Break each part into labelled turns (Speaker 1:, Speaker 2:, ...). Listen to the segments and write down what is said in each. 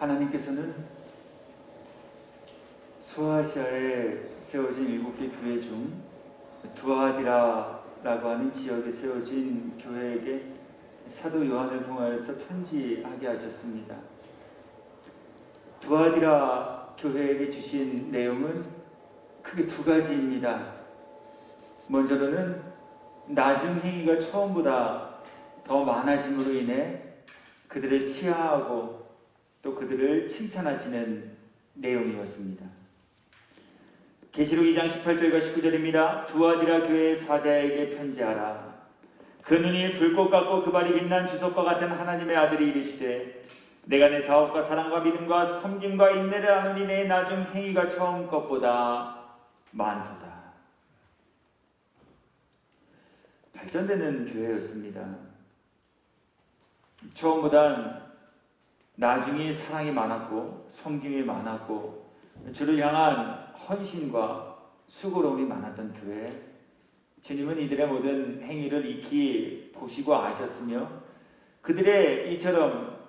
Speaker 1: 하나님께서는 소아시아에 세워진 7개 교회 중 두아디라라고 하는 지역에 세워진 교회에게 사도 요한을 통하여서 편지하게 하셨습니다. 두아디라 교회에게 주신 내용은 크게 두 가지입니다. 먼저로는 나중 행위가 처음보다 더 많아짐으로 인해 그들을 치하하고 또 그들을 칭찬하시는 내용이었습니다. 계시록 2장 18절과 19절입니다. 두아디라 교회의 사자에게 편지하라. 그 눈이 불꽃 같고 그 발이 빛난 주석과 같은 하나님의 아들이 이르시되 내가 내 사업과 사랑과 믿음과 섬김과 인내를 아노니 내 나중 행위가 처음 것보다 많도다. 발전되는 교회였습니다. 처음보단 나중에 사랑이 많았고 섬김이 많았고 주를 향한 헌신과 수고로움이 많았던 교회. 주님은 이들의 모든 행위를 익히 보시고 아셨으며 그들의 이처럼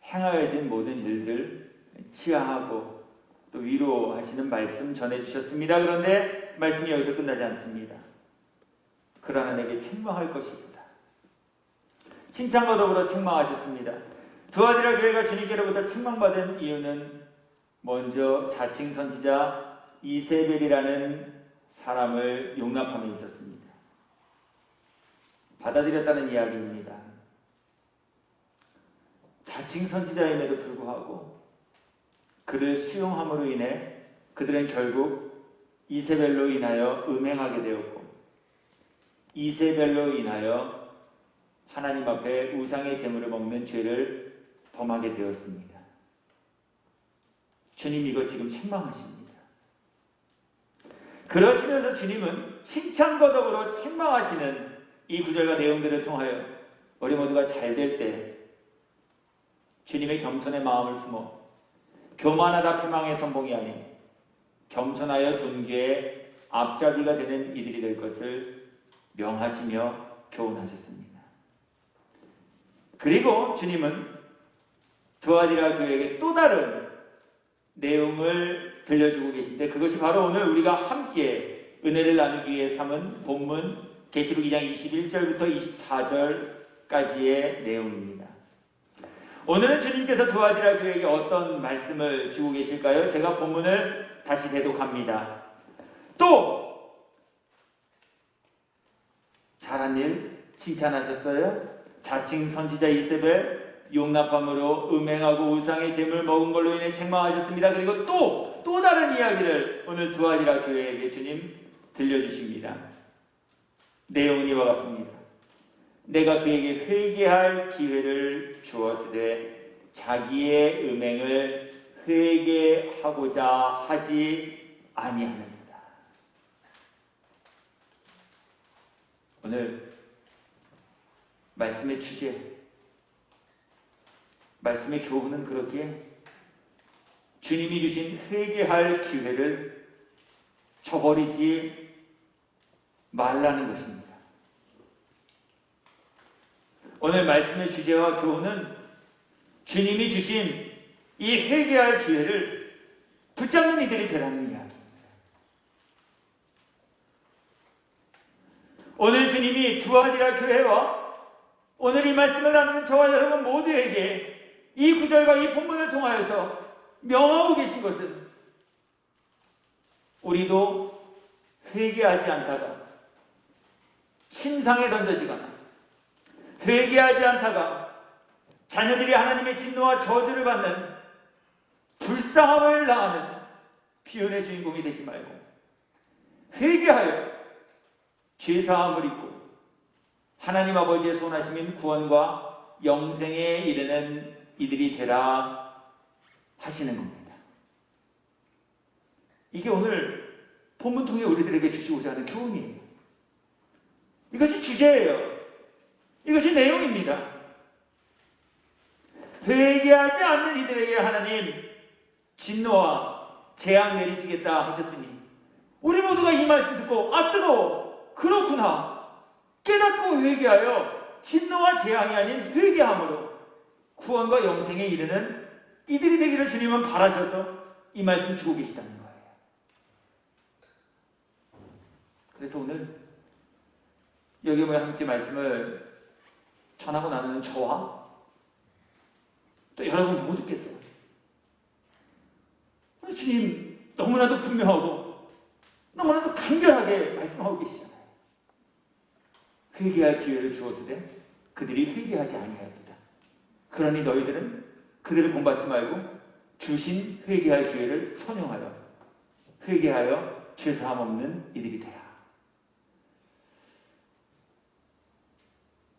Speaker 1: 행하여진 모든 일들 치하하고 또 위로하시는 말씀 전해주셨습니다. 그런데 말씀이 여기서 끝나지 않습니다. 그러나 내게 책망할 것이 있다. 칭찬과 더불어 책망하셨습니다. 두아디라 교회가 주님께로부터 책망받은 이유는 먼저 자칭 선지자 이세벨이라는 사람을 용납함에 있었습니다. 받아들였다는 이야기입니다. 자칭 선지자임에도 불구하고 그를 수용함으로 인해 그들은 결국 이세벨로 인하여 음행하게 되었고 이세벨로 인하여 하나님 앞에 우상의 제물을 먹는 죄를 범하게 되었습니다. 주님 이거 지금 책망하십니다. 그러시면서 주님은 칭찬과 더불어 책망하시는 이 구절과 내용들을 통하여 우리 모두가 잘 될 때 주님의 겸손의 마음을 품어 교만하다 패망의 선봉이 아닌 겸손하여 존귀의 앞잡이가 되는 이들이 될 것을 명하시며 교훈하셨습니다. 그리고 주님은 두아디라 교회에게 또 다른 내용을 들려주고 계신데 그것이 바로 오늘 우리가 함께 은혜를 나누기 위해 삼은 본문 계시록 2장 21절부터 24절까지의 내용입니다. 오늘은 주님께서 두아디라 교회에게 어떤 말씀을 주고 계실까요? 제가 본문을 다시 대독합니다. 또 잘한 일 칭찬하셨어요? 자칭 선지자 이세벨 용납함으로 음행하고 우상의 제물 먹은 걸로 인해 책망하셨습니다. 그리고 또 다른 이야기를 오늘 두아디라 교회에게 주님 들려주십니다. 내용은 이와 같습니다. 내가 그에게 회개할 기회를 주었으되 자기의 음행을 회개하고자 하지 아니하느니라. 오늘 말씀의 주제, 말씀의 교훈은 그렇기에 주님이 주신 회개할 기회를 저버리지 말라는 것입니다. 오늘 말씀의 주제와 교훈은 주님이 주신 이 회개할 기회를 붙잡는 이들이 되라는 이야기입니다. 오늘 주님이 두아디라 교회와 오늘 이 말씀을 나누는 저와 여러분 모두에게 이 구절과 이 본문을 통하여서 명하고 계신 것은 우리도 회개하지 않다가 신상에 던져지거나 회개하지 않다가 자녀들이 하나님의 진노와 저주를 받는 불쌍함을 당하는 피혼의 주인공이 되지 말고 회개하여 죄사함을 입고 하나님 아버지의 선하심인 구원과 영생에 이르는 이들이 되라 하시는 겁니다. 이게 오늘 본문 통해 우리들에게 주시고자 하는 교훈이에요. 이것이 주제예요. 이것이 내용입니다. 회개하지 않는 이들에게 하나님 진노와 재앙 내리시겠다 하셨으니 우리 모두가 이 말씀 듣고 뜨거워 그렇구나 깨닫고 회개하여 진노와 재앙이 아닌 회개함으로 구원과 영생에 이르는 이들이 되기를 주님은 바라셔서 이 말씀 주고 계시다는 거예요. 그래서 오늘 여기 모여 함께 말씀을 전하고 나누는 저와 또 여러분 모두께서 주님 너무나도 분명하고 너무나도 간결하게 말씀하고 계시잖아요. 회개할 기회를 주었으되 그들이 회개하지 아니하였다. 그러니 너희들은 그들을 본받지 말고 주신 회개할 기회를 선용하여 회개하여 죄사함 없는 이들이 되라.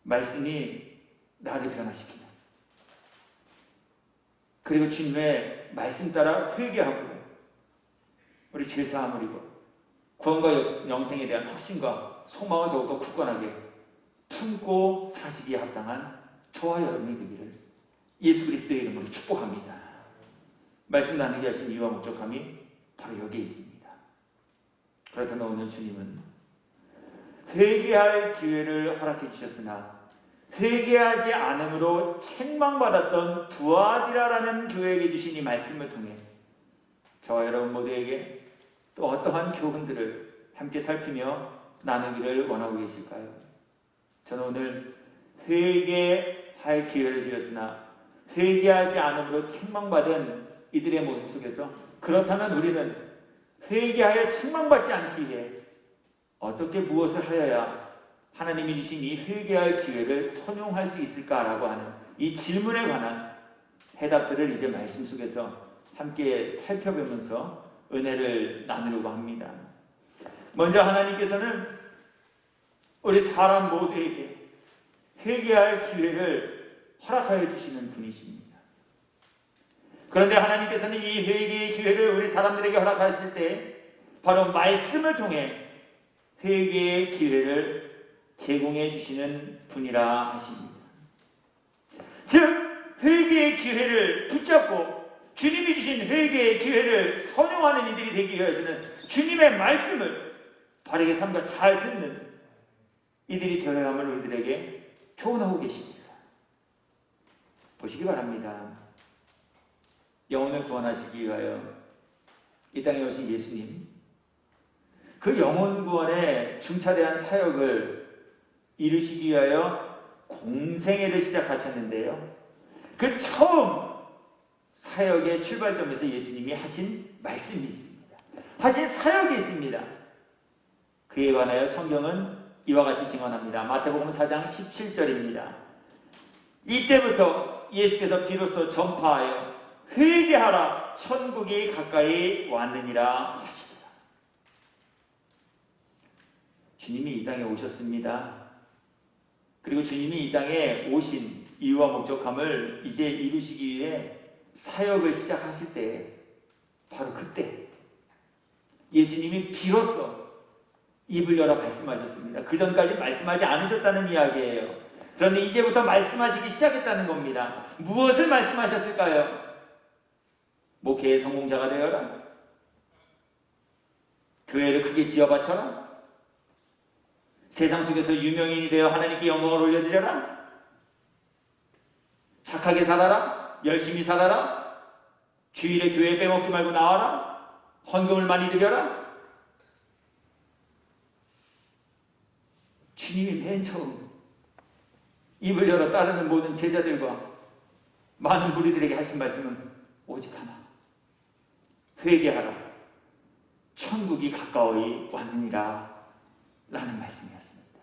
Speaker 1: 말씀이 나를 변화시키는, 그리고 주님의 말씀 따라 회개하고 우리 죄사함을 입어 구원과 영생에 대한 확신과 소망을 더욱더 굳건하게 품고 사시기에 합당한 저와 여러분이 되기를 예수 그리스도의 이름으로 축복합니다. 말씀 나누게 하신 이유와 목적함이 바로 여기에 있습니다. 그렇다면 오늘 주님은 회개할 기회를 허락해 주셨으나 회개하지 않음으로 책망받았던 두아디라라는 교회에게 주신 이 말씀을 통해 저와 여러분 모두에게 또 어떠한 교훈들을 함께 살피며 나누기를 원하고 계실까요? 저는 오늘 회개할 기회를 주셨으나 회개하지 않음으로 책망받은 이들의 모습 속에서 그렇다면 우리는 회개하여 책망받지 않기 위해 어떻게 무엇을 하여야 하나님이 주신 이 회개할 기회를 선용할 수 있을까라고 하는 이 질문에 관한 해답들을 이제 말씀 속에서 함께 살펴보면서 은혜를 나누려고 합니다. 먼저 하나님께서는 우리 사람 모두에게 회개할 기회를 허락하여 주시는 분이십니다. 그런데 하나님께서는 이 회개의 기회를 우리 사람들에게 허락하실 때 바로 말씀을 통해 회개의 기회를 제공해 주시는 분이라 하십니다. 즉 회개의 기회를 붙잡고 주님이 주신 회개의 기회를 선용하는 이들이 되기 위해서는 주님의 말씀을 바르게 삼가 잘 듣는 이들이 되어야 함을 우리들에게 교훈하고 계십니다. 보시기 바랍니다. 영혼을 구원하시기 위하여 이 땅에 오신 예수님, 그 영혼 구원의 중차대한 사역을 이루시기 위하여 공생애를 시작하셨는데요. 그 처음 사역의 출발점에서 예수님이 하신 말씀이 있습니다. 하신 사역이 있습니다. 그에 관하여 성경은 이와 같이 증언합니다. 마태복음 4장 17절입니다. 이때부터 예수께서 비로소 전파하여 회개하라 천국이 가까이 왔느니라 하시더라. 주님이 이 땅에 오셨습니다. 그리고 주님이 이 땅에 오신 이유와 목적함을 이제 이루시기 위해 사역을 시작하실 때 바로 그때 예수님이 비로소 입을 열어 말씀하셨습니다. 그 전까지 말씀하지 않으셨다는 이야기예요. 그런데 이제부터 말씀하시기 시작했다는 겁니다. 무엇을 말씀하셨을까요? 목회의 성공자가 되어라. 교회를 크게 지어바쳐라. 세상 속에서 유명인이 되어 하나님께 영광을 올려드려라. 착하게 살아라. 열심히 살아라. 주일에 교회 빼먹지 말고 나와라. 헌금을 많이 드려라. 주님이 맨 처음 입을 열어 따르는 모든 제자들과 많은 무리들에게 하신 말씀은 오직 하나. 회개하라. 천국이 가까이 왔느니라 라는 말씀이었습니다.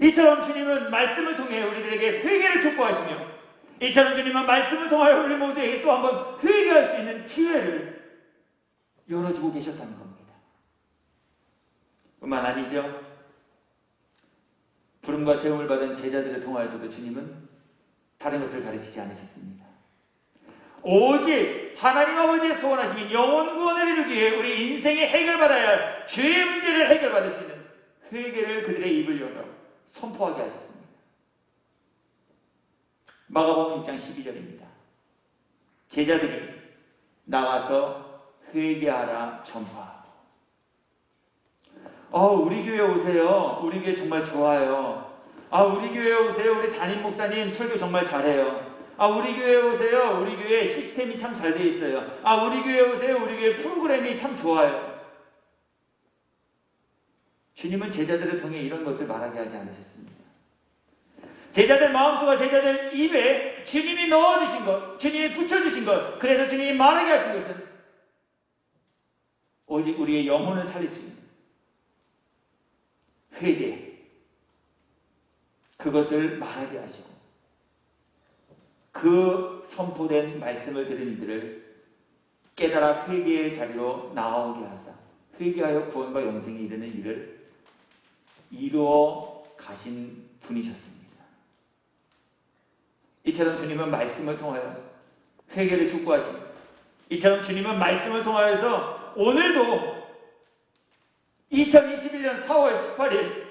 Speaker 1: 이처럼 주님은 말씀을 통해 우리들에게 회개를 촉구하시며 이처럼 주님은 말씀을 통하여 우리 모두에게 또 한번 회개할 수 있는 기회를 열어주고 계셨다는 겁니다. 뿐만 아니죠. 부름과 세움을 받은 제자들을 통하여서도 주님은 다른 것을 가르치지 않으셨습니다. 오직 하나님 아버지의 소원하시는 영혼 구원을 이루기 위해 우리 인생에 해결받아야 할 죄의 문제를 해결받을 수 있는 회개를 그들의 입을 열어 선포하게 하셨습니다. 마가복음 6장 12절입니다. 제자들이 나가서 회개하라 전파하고. 우리 교회 오세요. 우리 교회 정말 좋아요. 우리 교회 오세요. 우리 담임 목사님 설교 정말 잘해요. 아, 우리 교회 오세요. 우리 교회 시스템이 참 잘 돼 있어요. 아, 우리 교회 오세요. 우리 교회 프로그램이 참 좋아요. 주님은 제자들을 통해 이런 것을 말하게 하지 않으셨습니다. 제자들 마음속과 제자들 입에 주님이 넣어주신 것, 주님이 붙여주신 것, 그래서 주님이 말하게 하신 것은 오직 우리의 영혼을 살릴 수 있는 회개, 그것을 말하게 하시고 그 선포된 말씀을 들은 이들을 깨달아 회개의 자리로 나아오게 하사 회개하여 구원과 영생에 이르는 일을 이루어 가신 분이셨습니다. 이처럼 주님은 말씀을 통하여 회개를 촉구하십니다. 이처럼 주님은 말씀을 통하여서 오늘도 2021년 4월 18일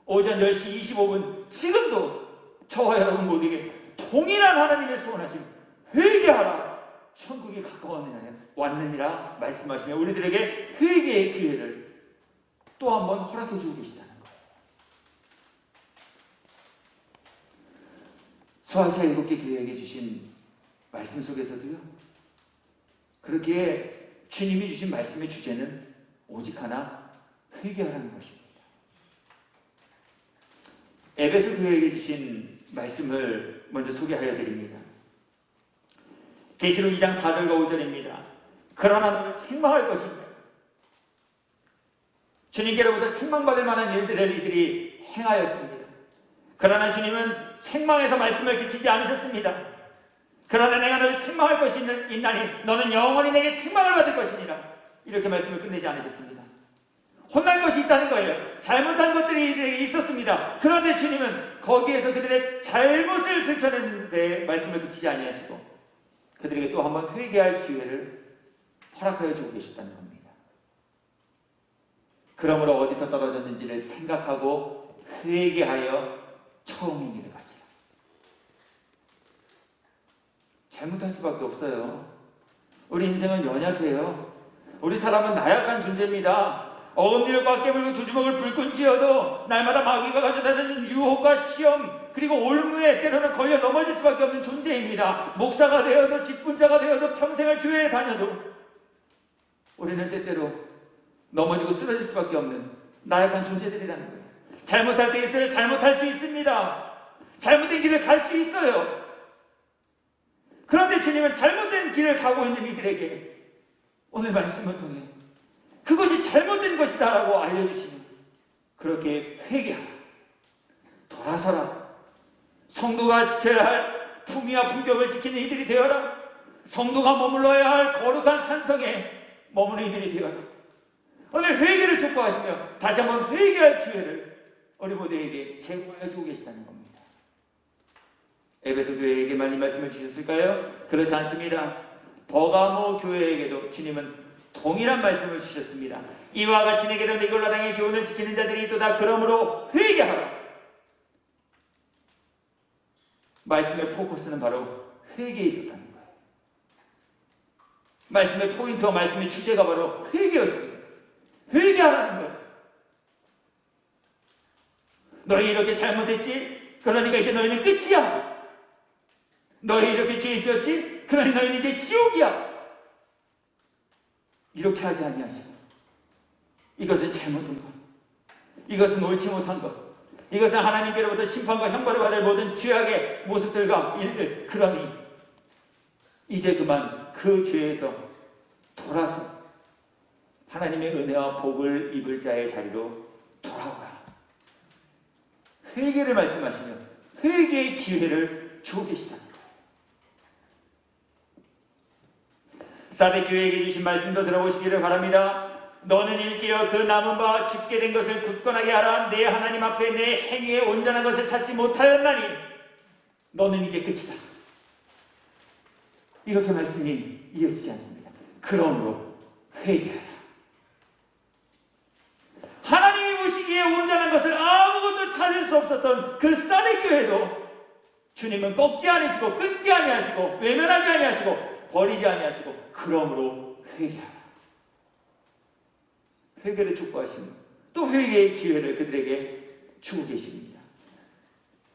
Speaker 1: 오전 10시 25분 지금도 저와 여러분 모두에게 동일한 하나님의 소원하심, 회개하라, 천국이 왔느니라 말씀하시며 우리들에게 회개의 기회를 또 한 번 허락해 주고 계시다는 거예요. 소아시아 7개 교회에게 주신 말씀 속에서도요, 그렇게 주님이 주신 말씀의 주제는 오직 하나, 회개하라는 것입니다. 에베소 교회에게 주신 말씀을 먼저 소개하여 드립니다. 계시록 2장 4절과 5절입니다. 그러나 너를 책망할 것입니다. 주님께로부터 책망받을 만한 일들을 이들이 행하였습니다. 그러나 주님은 책망에서 말씀을 그치지 않으셨습니다. 그러나 내가 너를 책망할 것이 있나니 너는 영원히 내게 책망을 받을 것이니라. 이렇게 말씀을 끝내지 않으셨습니다. 혼날 것이 있다는 거예요. 잘못한 것들이 이들에게 있었습니다. 그런데 주님은 거기에서 그들의 잘못을 들춰내는데 말씀을 그치지 아니하시고 그들에게 또 한 번 회개할 기회를 허락하여 주고 계셨다는 겁니다. 그러므로 어디서 떨어졌는지를 생각하고 회개하여 처음인 일을 가지라. 잘못할 수밖에 없어요. 우리 인생은 연약해요. 우리 사람은 나약한 존재입니다. 어금니를 꽉 깨물고 두 주먹을 불끈 쥐어도 날마다 마귀가 가져다주는 유혹과 시험 그리고 올무에 때로는 걸려 넘어질 수밖에 없는 존재입니다. 목사가 되어도 직분자가 되어도 평생을 교회에 다녀도 우리는 때때로 넘어지고 쓰러질 수밖에 없는 나약한 존재들이라는 거예요. 잘못할 때 있어요. 잘못할 수 있습니다. 잘못된 길을 갈 수 있어요. 그런데 주님은 잘못된 길을 가고 있는 이들에게 오늘 말씀을 통해 그것이 잘못된 것이다 라고 알려주시면 그렇게 회개하라, 돌아서라, 성도가 지켜야 할 품위와 품격을 지키는 이들이 되어라, 성도가 머물러야 할 거룩한 산성에 머무는 이들이 되어라. 오늘 회개를 촉구하시며 다시 한번 회개할 기회를 우리 모두에게 제공하여 주고 계시다는 겁니다. 에베소 교회에게만 이 말씀을 주셨을까요? 그렇지 않습니다. 버가모 교회에게도 주님은 동일한 말씀을 주셨습니다. 이와 같이 내게도 니골라당의 교훈을 지키는 자들이 있도다. 그러므로 회개하라. 말씀의 포커스는 바로 회개에 있었다는 거예요. 말씀의 포인트와 말씀의 주제가 바로 회개였습니다. 회개하라는 거예요. 너희 이렇게 잘못했지? 그러니까 이제 너희는 끝이야. 너희 이렇게 죄 지었지? 그러니 너희는 이제 지옥이야. 이렇게 하지 아니하시고 이것은 잘못된 것, 이것은 옳지 못한 것, 이것은 하나님께로부터 심판과 형벌을 받을 모든 죄악의 모습들과 일들, 그러니 이제 그만 그 죄에서 돌아서 하나님의 은혜와 복을 입을 자의 자리로 돌아오라. 회개를 말씀하시며 회개의 기회를 주고 계시다. 사대 교회에게 주신 말씀도 들어보시기를 바랍니다. 너는 일깨어 그 남은 바 죽게 된 것을 굳건하게 하라. 내 하나님 앞에 내 행위에 온전한 것을 찾지 못하였나니 너는 이제 끝이다. 이렇게 말씀이 이어지지 않습니다. 그러므로 회개하라. 하나님이 보시기에 온전한 것을 아무것도 찾을 수 없었던 그 사대 교회도 주님은 꺾지 않으시고 끊지 아니하시고 외면하지 아니하시고 버리지 아니하시고 그러므로 회개하라. 회개를 촉구하시며 또 회개의 기회를 그들에게 주고 계십니다.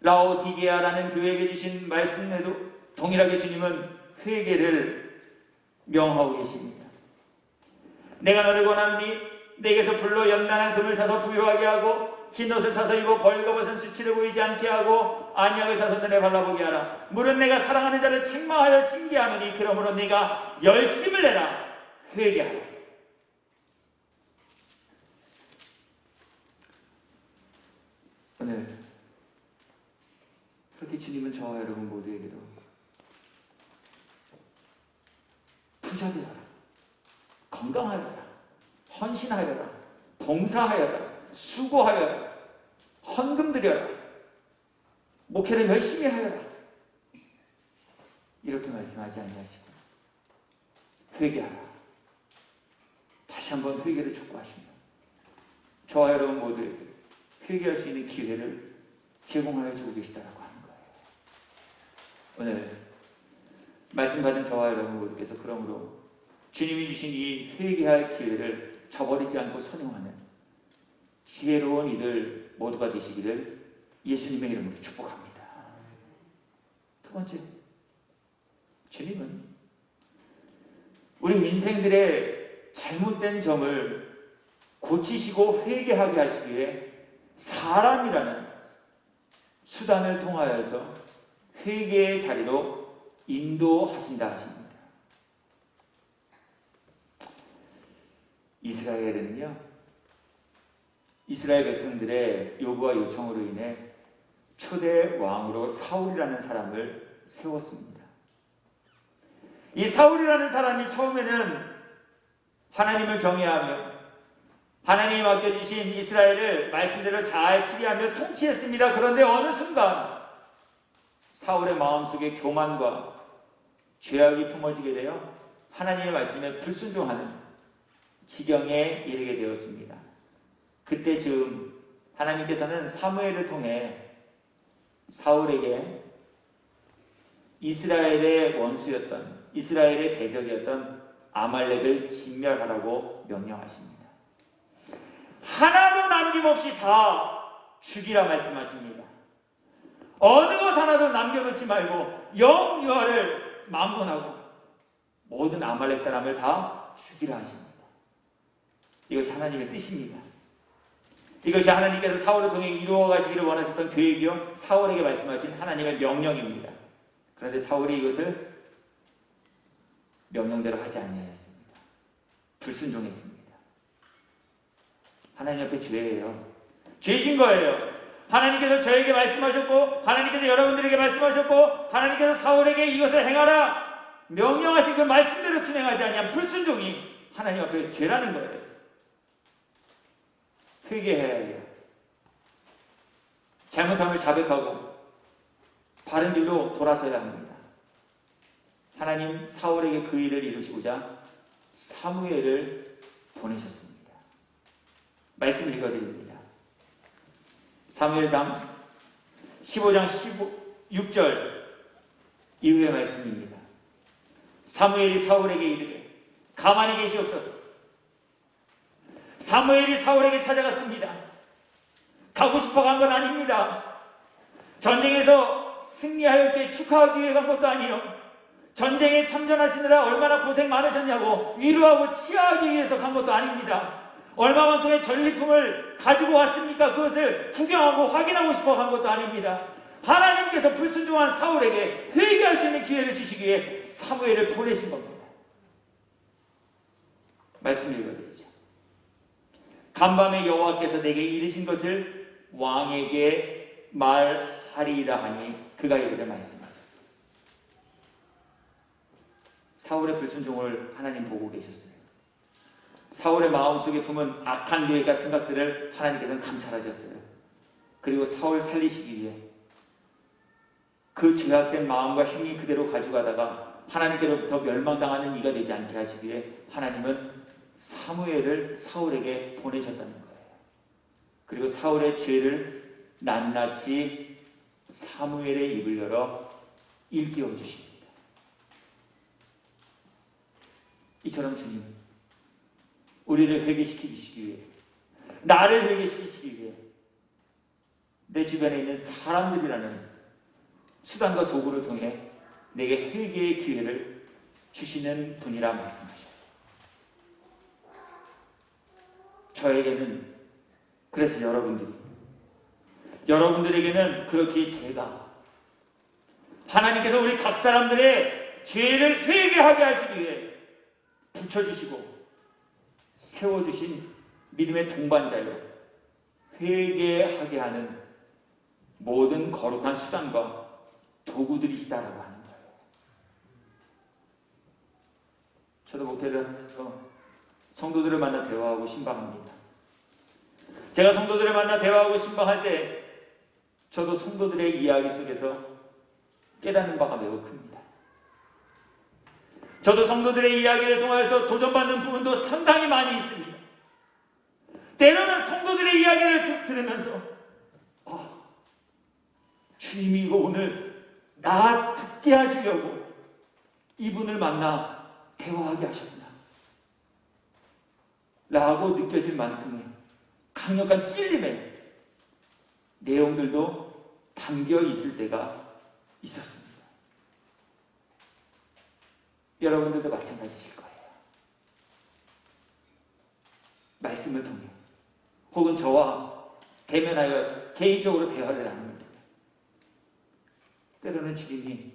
Speaker 1: 라오디게아라는 교회에게 주신 말씀에도 동일하게 주님은 회개를 명하고 계십니다. 내가 너를 권하노니 내게서 불로 연단한 금을 사서 부유하게 하고 흰 옷을 사서 입어 벌거벗은 수치를 보이지 않게 하고 안약을 사서 눈에 발라보게 하라. 물은 내가 사랑하는 자를 책망하여 징계하노니 그러므로 네가 열심을 내라. 회개하라. 오늘 그렇게 주님은 저와 여러분 모두에게도 부자되어라, 건강하여라, 헌신하여라, 봉사하여라, 수고하여라, 헌금 드려라, 목회를 열심히 하여라, 이렇게 말씀하지 아니하시고 회개하라. 다시 한번 회개를 촉구하십니다. 저와 여러분 모두에게 회개할 수 있는 기회를 제공하여 주고 계시다라고 하는 거예요. 오늘 말씀 받은 저와 여러분 모두께서 그러므로 주님이 주신 이 회개할 기회를 저버리지 않고 선용하는 지혜로운 이들 모두가 되시기를 예수님의 이름으로 축복합니다. 두 번째, 주님은 우리 인생들의 잘못된 점을 고치시고 회개하게 하시기 위해 사람이라는 수단을 통하여서 회개의 자리로 인도하신다 하십니다. 이스라엘은요, 이스라엘 백성들의 요구와 요청으로 인해 초대 왕으로 사울이라는 사람을 세웠습니다. 이 사울이라는 사람이 처음에는 하나님을 경외하며 하나님이 맡겨주신 이스라엘을 말씀대로 잘 치리하며 통치했습니다. 그런데 어느 순간 사울의 마음속에 교만과 죄악이 품어지게 되어 하나님의 말씀에 불순종하는 지경에 이르게 되었습니다. 그때 즈음 하나님께서는 사무엘을 통해 사울에게 이스라엘의 원수였던, 이스라엘의 대적이었던 아말렉을 진멸하라고 명령하십니다. 하나도 남김없이 다 죽이라 말씀하십니다. 어느 것 하나도 남겨놓지 말고 영유아를 만번하고 모든 아말렉 사람을 다 죽이라 하십니다. 이것이 하나님의 뜻입니다. 이것이 하나님께서 사울을 통해 이루어 가시기를 원하셨던 계획이요, 사울에게 말씀하신 하나님의 명령입니다. 그런데 사울이 이것을 명령대로 하지 아니하였습니다. 불순종했습니다. 하나님 앞에 죄예요. 죄진 거예요. 하나님께서 저에게 말씀하셨고 하나님께서 여러분들에게 말씀하셨고 하나님께서 사울에게 이것을 행하라 명령하신 그 말씀대로 진행하지 아니한 불순종이 하나님 앞에 죄라는 거예요. 회개해야 해요. 잘못함을 자백하고 바른 길로 돌아서야 합니다. 하나님 사울에게 그 일을 이루시고자 사무엘을 보내셨습니다. 말씀 읽어드립니다. 사무엘상 15장 16절 이후의 말씀입니다. 사무엘이 사울에게 이르되 가만히 계시옵소서. 사무엘이 사울에게 찾아갔습니다. 가고 싶어 간 건 아닙니다. 전쟁에서 승리하였기에 축하하기 위해 간 것도 아니요, 전쟁에 참전하시느라 얼마나 고생 많으셨냐고 위로하고 치하하기 위해서 간 것도 아닙니다. 얼마만큼의 전리품을 가지고 왔습니까? 그것을 구경하고 확인하고 싶어 간 것도 아닙니다. 하나님께서 불순종한 사울에게 회개할 수 있는 기회를 주시기 위해 사무엘을 보내신 겁니다. 말씀 읽어드리죠. 간밤에 여호와께서 내게 이르신 것을 왕에게 말하리라 하니 그가 이르되 말씀하셨어요. 사울의 불순종을 하나님 보고 계셨어요. 사울의 마음속에 품은 악한 계획과 생각들을 하나님께서는 감찰하셨어요. 그리고 사울 살리시기 위해 그 죄악된 마음과 행위 그대로 가져가다가 하나님께로부터 멸망당하는 이가 되지 않게 하시기 위해 하나님은 사무엘을 사울에게 보내셨다는 거예요. 그리고 사울의 죄를 낱낱이 사무엘의 입을 열어 일깨워 주십니다. 이처럼 주님 우리를 회개시키시기 위해, 나를 회개시키시기 위해 내 주변에 있는 사람들이라는 수단과 도구를 통해 내게 회개의 기회를 주시는 분이라 말씀하셔요. 저에게는, 그래서 여러분들에게는 그렇게 제가 하나님께서 우리 각 사람들의 죄를 회개하게 하시기 위해 붙여주시고 세워주신 믿음의 동반자요, 회개하게 하는 모든 거룩한 수단과 도구들이시다라고 하는 거예요. 저도 목회를 하면서 성도들을 만나 대화하고 신방합니다. 제가 성도들을 만나 대화하고 신방할 때 저도 성도들의 이야기 속에서 깨닫는 바가 매우 큽니다. 저도 성도들의 이야기를 통해서 도전받는 부분도 상당히 많이 있습니다. 때로는 성도들의 이야기를 들으면서 주님이 이거 오늘 나 듣게 하시려고 이분을 만나 대화하게 하셨구나 라고 느껴질 만큼의 강력한 찔림의 내용들도 담겨 있을 때가 있었습니다. 여러분들도 마찬가지실 거예요. 말씀을 통해 혹은 저와 대면하여 개인적으로 대화를 나누는 데 때로는 주님이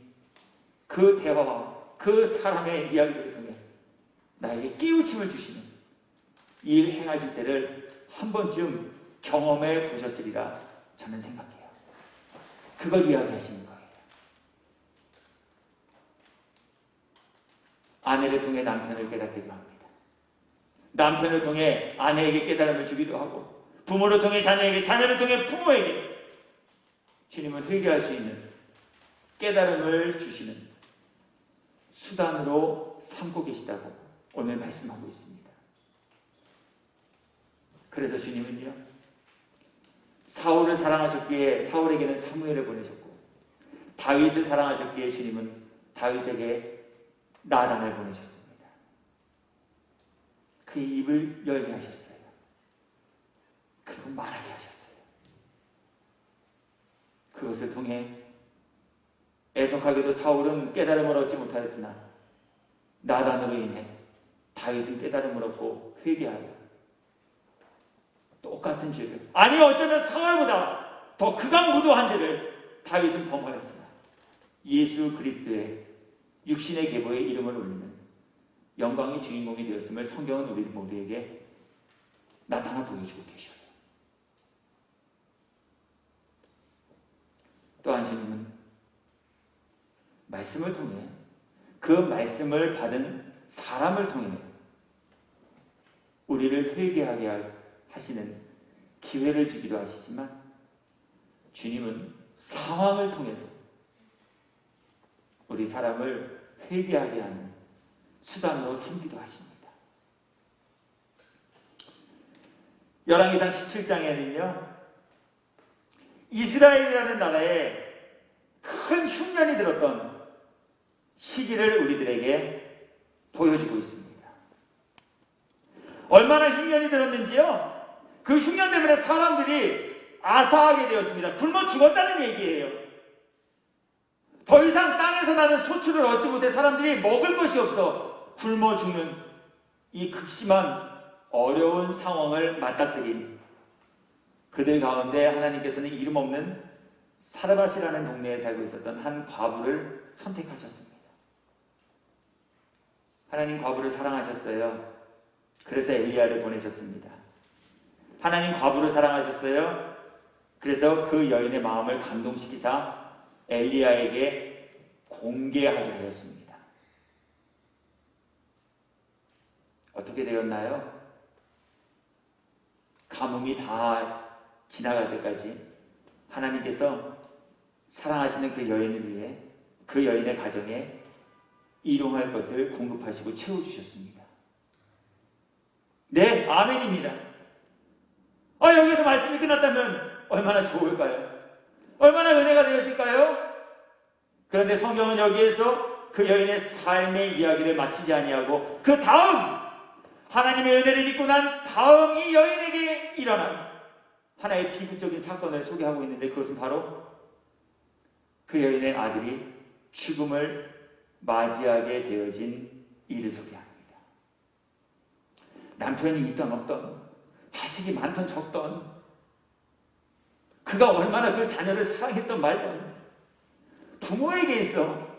Speaker 1: 그 대화와 그 사람의 이야기를 통해 나에게 깨우침을 주시는 이 일 행하실 때를 한 번쯤 경험해 보셨으리라 저는 생각해요. 그걸 이야기하시는 거예요. 아내를 통해 남편을 깨닫기도 합니다. 남편을 통해 아내에게 깨달음을 주기도 하고, 부모를 통해 자녀에게, 자녀를 통해 부모에게 주님은 회개할 수 있는 깨달음을 주시는 수단으로 삼고 계시다고 오늘 말씀하고 있습니다. 그래서 주님은요, 사울을 사랑하셨기에 사울에게는 사무엘을 보내셨고, 다윗을 사랑하셨기에 주님은 다윗에게 나단을 보내셨습니다. 그의 입을 열게 하셨어요. 그리고 말하게 하셨어요. 그것을 통해 애석하게도 사울은 깨달음을 얻지 못하였으나 나단으로 인해 다윗은 깨달음을 얻고 회개하여 똑같은 죄를, 아니 어쩌면 사울보다 더 극악무도한 죄를 다윗은 범하였으나 예수 그리스도의 육신의 계보에 이름을 올리는 영광의 주인공이 되었음을 성경은 우리 모두에게 나타나 보여주고 계셔요. 또한 주님은 말씀을 통해, 그 말씀을 받은 사람을 통해 우리를 회개하게 하시는 기회를 주기도 하시지만, 주님은 상황을 통해서 우리 사람을 회개하게 하는 수단으로 삼기도 하십니다. 열왕기상 17장에는요, 이스라엘이라는 나라에 큰 흉년이 들었던 시기를 우리들에게 보여주고 있습니다. 얼마나 흉년이 들었는지요? 그 흉년 때문에 사람들이 아사하게 되었습니다. 굶어 죽었다는 얘기예요. 더 이상 땅에서 나는 소출을 얻지 못해 사람들이 먹을 것이 없어 굶어 죽는 이 극심한 어려운 상황을 맞닥뜨린 그들 가운데 하나님께서는 이름 없는 사르밧이라는 동네에 살고 있었던 한 과부를 선택하셨습니다. 하나님 과부를 사랑하셨어요. 그래서 엘리야를 보내셨습니다. 하나님 과부를 사랑하셨어요. 그래서 그 여인의 마음을 감동시키사 엘리야에게 공개하게 하였습니다. 어떻게 되었나요? 가뭄이 다 지나갈 때까지 하나님께서 사랑하시는 그 여인을 위해 그 여인의 가정에 일용할 것을 공급하시고 채워주셨습니다. 네, 아멘입니다. 여기서 말씀이 끝났다면 얼마나 좋을까요? 얼마나 은혜가 되었을까요? 그런데 성경은 여기에서 그 여인의 삶의 이야기를 마치지 아니하고 그 다음, 하나님의 은혜를 믿고 난 다음 이 여인에게 일어난 하나의 비극적인 사건을 소개하고 있는데, 그것은 바로 그 여인의 아들이 죽음을 맞이하게 되어진 일을 소개합니다. 남편이 있던 없던, 자식이 많던 적던, 그가 얼마나 그 자녀를 사랑했던 말던, 부모에게 있어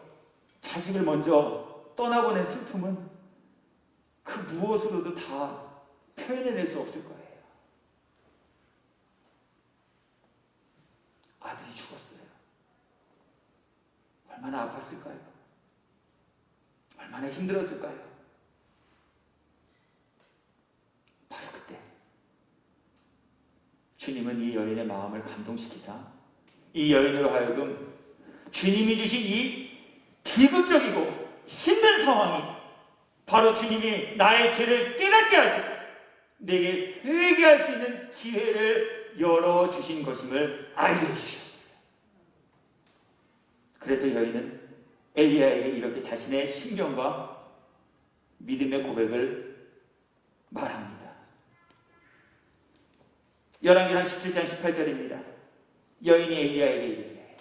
Speaker 1: 자식을 먼저 떠나보낸 슬픔은 그 무엇으로도 다 표현해낼 수 없을 거예요. 아들이 죽었어요. 얼마나 아팠을까요? 얼마나 힘들었을까요? 바로 그때 주님은 이 여인의 마음을 감동시키사 이 여인으로 하여금 주님이 주신 이 비극적이고 힘든 상황이 바로 주님이 나의 죄를 깨닫게 하시고 내게 회개할 수 있는 기회를 열어주신 것임을 알려주셨어요. 그래서 여인은 엘리야에게 이렇게 자신의 신경과 믿음의 고백을 말합니다. 열왕기상 17장 18절입니다. 여인이 엘리야에게 이르되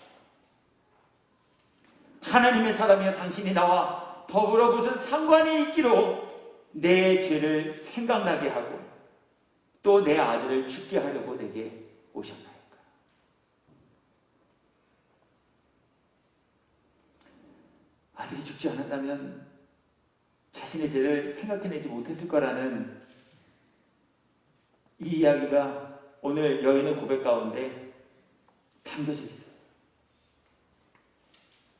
Speaker 1: 하나님의 사람이여 당신이 나와 더불어 무슨 상관이 있기로 내 죄를 생각나게 하고 또 내 아들을 죽게 하려고 내게 오셨나이까. 아들이 죽지 않았다면 자신의 죄를 생각해내지 못했을 거라는 이 이야기가 오늘 여인의 고백 가운데 담겨져 있어요.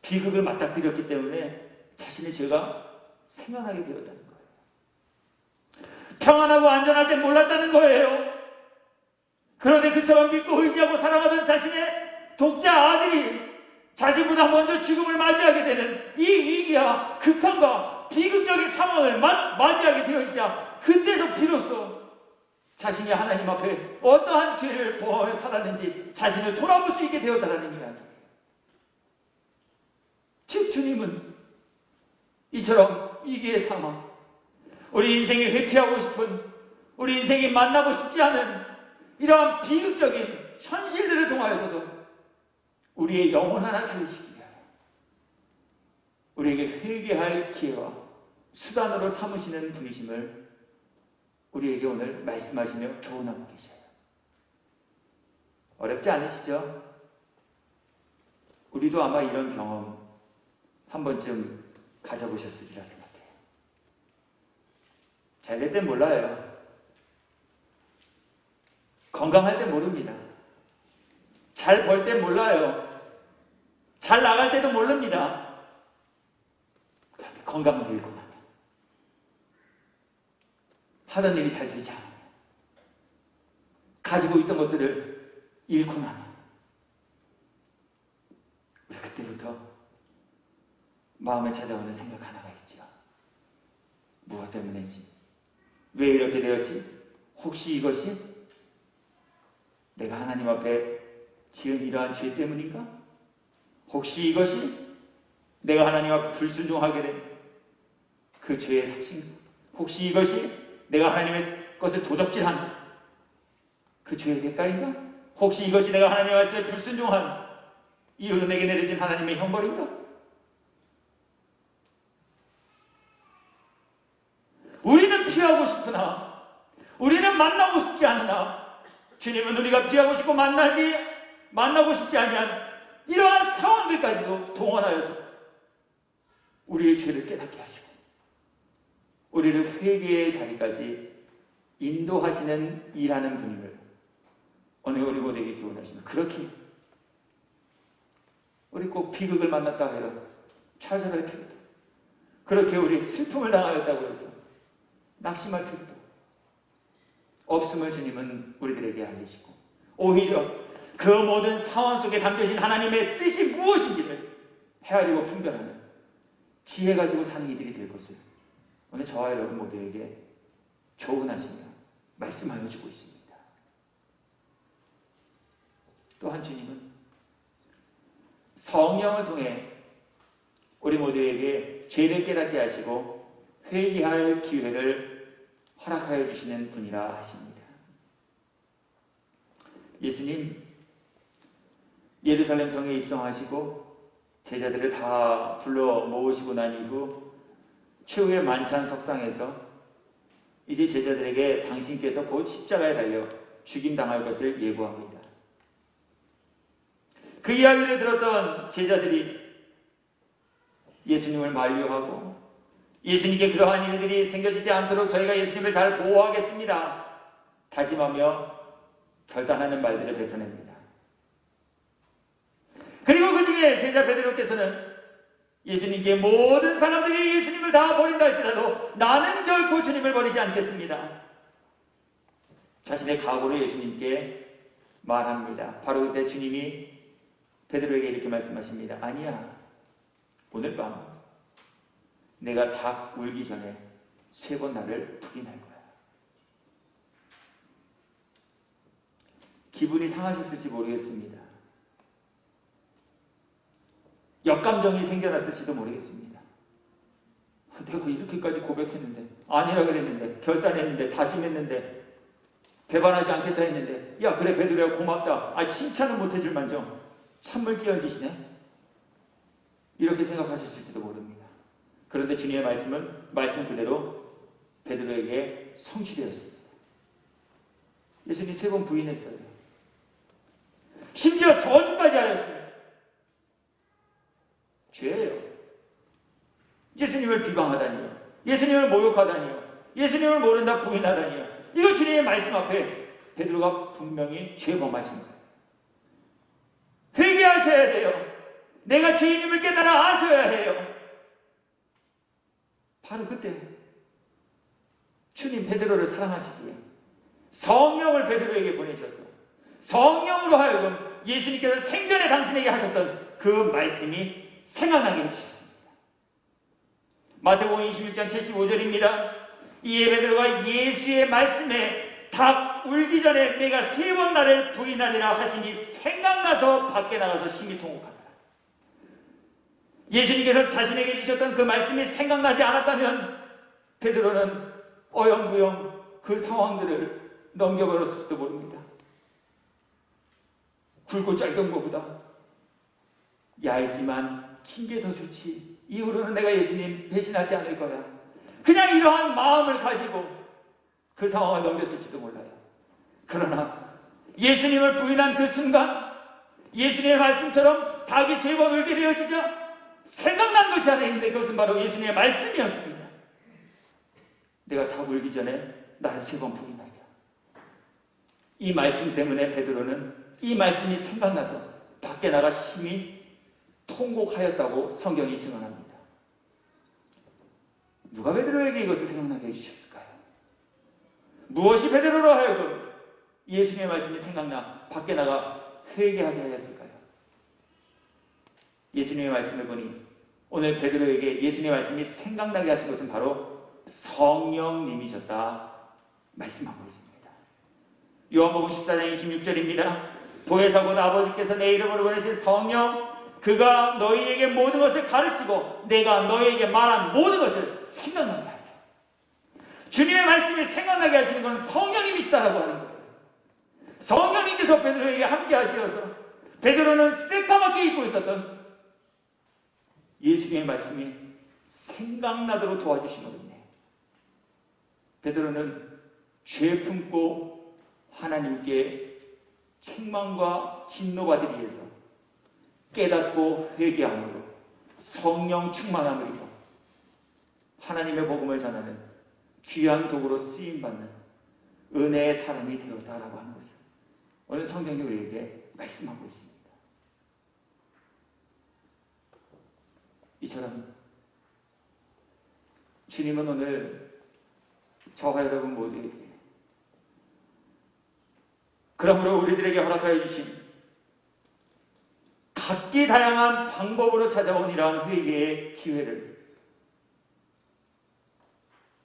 Speaker 1: 비극을 맞닥뜨렸기 때문에 자신의 죄가 생각나게 되었다는 거예요. 평안하고 안전할 땐 몰랐다는 거예요. 그런데 그처럼 믿고 의지하고 사랑하던 자신의 독자 아들이 자신보다 먼저 죽음을 맞이하게 되는 이 위기와 극한과 비극적인 상황을 맞이하게 되어지자 그때서 비로소 자신이 하나님 앞에 어떠한 죄를 범하며 살았는지 자신을 돌아볼 수 있게 되었다는 이야기. 즉 주님은 이처럼 위기의 상황, 우리 인생이 회피하고 싶은, 우리 인생이 만나고 싶지 않은 이러한 비극적인 현실들을 통하여서도 우리의 영혼 하나 살리시기 위하여 우리에게 회개할 기회와 수단으로 삼으시는 분이심을 우리에게 오늘 말씀하시며 교훈하고 계셔요. 어렵지 않으시죠? 우리도 아마 이런 경험 한 번쯤 가져보셨으리라 생각해요. 잘 될 땐 몰라요. 건강할 땐 모릅니다. 잘 벌 땐 몰라요. 잘 나갈 때도 모릅니다. 그런데 건강을 잃고 나면, 하던 일이 잘 되지 않으면, 가지고 있던 것들을 잃고 나면 우리 그때부터 마음에 찾아오는 생각 하나가 있죠. 무엇 때문이지? 왜 이렇게 되었지? 혹시 이것이 내가 하나님 앞에 지은 이러한 죄 때문인가? 혹시 이것이 내가 하나님 앞에 불순종하게 된 그 죄의 삭신가? 혹시 이것이 내가 하나님의 것을 도적질한 그 죄의 대가인가? 혹시 이것이 내가 하나님의 말씀에 불순종한 이유로 내게 내려진 하나님의 형벌인가? 우리는 피하고 싶으나, 우리는 만나고 싶지 않으나, 주님은 우리가 피하고 싶고 만나고 싶지 아니한 이러한 상황들까지도 동원하여서 우리의 죄를 깨닫게 하시고 우리를 회개의 자리까지 인도하시는 일하는 분임을 오늘 우리 모두에게 교훈하시는, 그렇게 우리 꼭 비극을 만났다고 해도 좌절할 필요도, 그렇게 우리 슬픔을 당하였다고 해서 낙심할 필요도 없음을 주님은 우리들에게 알리시고, 오히려 그 모든 상황 속에 담겨진 하나님의 뜻이 무엇인지를 헤아리고 분별하는 지혜 가지고 사는 이들이 될 것을 오늘 저와 여러분 모두에게 교훈하시며 말씀하여 주고 있습니다. 또한 주님은 성령을 통해 우리 모두에게 죄를 깨닫게 하시고 회개할 기회를 허락하여 주시는 분이라 하십니다. 예수님 예루살렘 성에 입성하시고 제자들을 다 불러 모으시고 난 이후 최후의 만찬 석상에서 이제 제자들에게 당신께서 곧 십자가에 달려 죽임당할 것을 예고합니다. 그 이야기를 들었던 제자들이 예수님을 만류하고 예수님께 그러한 일들이 생겨지지 않도록 저희가 예수님을 잘 보호하겠습니다 다짐하며 결단하는 말들을 뱉어냅니다. 그리고 그 중에 제자 베드로께서는 예수님께 모든 사람들이 예수님을 다 버린다 할지라도 나는 결코 주님을 버리지 않겠습니다. 자신의 각오를 예수님께 말합니다. 바로 그때 주님이 베드로에게 이렇게 말씀하십니다. 아니야, 오늘 밤 내가 닭 울기 전에 3번 나를 부인할 거야. 기분이 상하셨을지 모르겠습니다. 역감정이 생겨났을지도 모르겠습니다. 내가 이렇게까지 고백했는데, 아니라 그랬는데, 결단했는데, 다짐했는데, 배반하지 않겠다 했는데, 야 그래 베드로야 고맙다, 칭찬은 못해줄 만정 찬물 끼얹으시네, 이렇게 생각하셨을지도 모릅니다. 그런데 주님의 말씀은 말씀 그대로 베드로에게 성취되었습니다. 예수님이 3번 부인했어요. 심지어 저주까지 하였어요. 죄예요. 예수님을 비방하다니요, 예수님을 모욕하다니요, 예수님을 모른다 부인하다니요. 이거 주님의 말씀 앞에 베드로가 분명히 죄범하신 거예요. 회개하셔야 돼요. 내가 죄인임을 깨달아 아셔야 해요. 바로 그때 주님 베드로를 사랑하시기에 성령을 베드로에게 보내셔서 성령으로 하여금 예수님께서 생전에 당신에게 하셨던 그 말씀이 생각나게 해주셨습니다. 마태복음 26장 75절입니다. 이에 베드로가 예수의 말씀에 닭 울기 전에 내가 3번 나를 부인하리라 하심이 생각나서 밖에 나가서 심히 통곡하더라. 예수님께서 자신에게 주셨던 그 말씀이 생각나지 않았다면 베드로는 어영부영 그 상황들을 넘겨버렸을지도 모릅니다. 굵고 짧은 것보다 얇지만 긴 게 더 좋지, 이후로는 내가 예수님 배신하지 않을 거야, 그냥 이러한 마음을 가지고 그 상황을 넘겼을지도 몰라요. 그러나 예수님을 부인한 그 순간 예수님의 말씀처럼 닭이 3번 울게 되어지자 생각난 것이 하나 있는데 그것은 바로 예수님의 말씀이었습니다. 내가 닭 울기 전에 나를 3번 부인하리라. 이 말씀 때문에 베드로는 이 말씀이 생각나서 밖에 나가 심히 통곡하였다고 성경이 증언합니다. 누가 베드로에게 이것을 생각나게 해주셨을까요? 무엇이 베드로로 하여금 예수님의 말씀이 생각나 밖에 나가 회개하게 하였을까요? 예수님의 말씀을 보니 오늘 베드로에게 예수님의 말씀이 생각나게 하신 것은 바로 성령님이셨다 말씀하고 있습니다. 요한복음 14장 26절입니다. 보혜사 곧 아버지께서 내 이름으로 보내신 성령, 그가 너희에게 모든 것을 가르치고 내가 너희에게 말한 모든 것을 생각나게 하리라. 주님의 말씀이 생각나게 하시는 건 성령님이시다라고 하는 거예요. 성령님께서 베드로에게 함께 하시어서 베드로는 새까맣게 잊고 있었던 예수님의 말씀이 생각나도록 도와주시거든요. 베드로는 죄 품고 하나님께 책망과 진노받기 위해서 깨닫고 회개함으로 성령 충만함으로 하나님의 복음을 전하는 귀한 도구로 쓰임받는 은혜의 사람이 되었다라고 하는 것을 오늘 성경이 우리에게 말씀하고 있습니다. 이처럼 주님은 오늘 저와 여러분 모두에게 그러므로 우리들에게 허락하여 주신 각기 다양한 방법으로 찾아온 이러한 회개의 기회를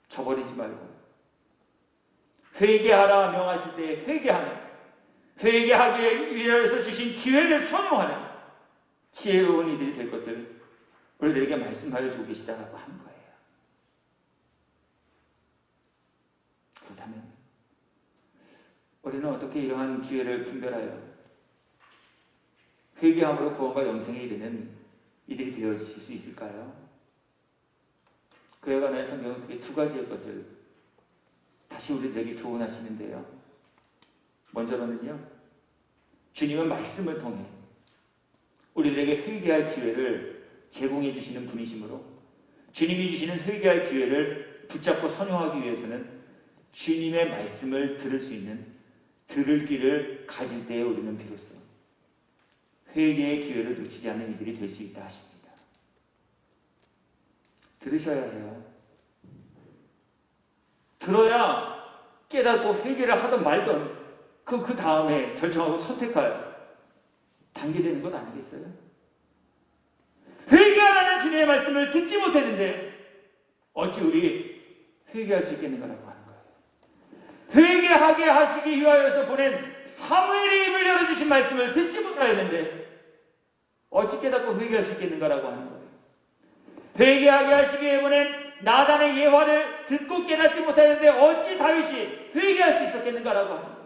Speaker 1: 저버리지 말고 회개하라 명하실 때 회개하는, 회개하기 위해서 주신 기회를 선호하는 지혜로운 이들이 될 것을 우리들에게 말씀하여 주고 계시다라고 하는 거예요. 그렇다면 우리는 어떻게 이러한 기회를 분별하여 회개함으로 구원과 영생에 이르는 이들이 되어질 수 있을까요? 그에 관한 성경은 크게 두 가지의 것을 다시 우리들에게 교훈하시는데요. 먼저는요, 주님은 말씀을 통해 우리들에게 회개할 기회를 제공해 주시는 분이시므로 주님이 주시는 회개할 기회를 붙잡고 선용하기 위해서는 주님의 말씀을 들을 수 있는 들을 길을 가질 때에 우리는 비로소 회개의 기회를 놓치지 않는 이들이 될 수 있다 하십니다. 들으셔야 해요. 들어야 깨닫고 회개를 하든 말든 그 다음에 결정하고 선택할 단계 되는 것 아니겠어요? 회개하라는 주님의 말씀을 듣지 못했는데 어찌 우리 회개할 수 있겠는가라고 하는 거예요. 회개하게 하시기 위하여서 보낸 사무엘의 입을 열어주신 말씀을 듣지 못하였는데 어찌 깨닫고 회개할 수 있겠는가라고 하는 거예요. 회개하게 하시기 위해 보낸 나단의 예화를 듣고 깨닫지 못하였는데 어찌 다윗이 회개할 수 있었겠는가라고 하는 거예요.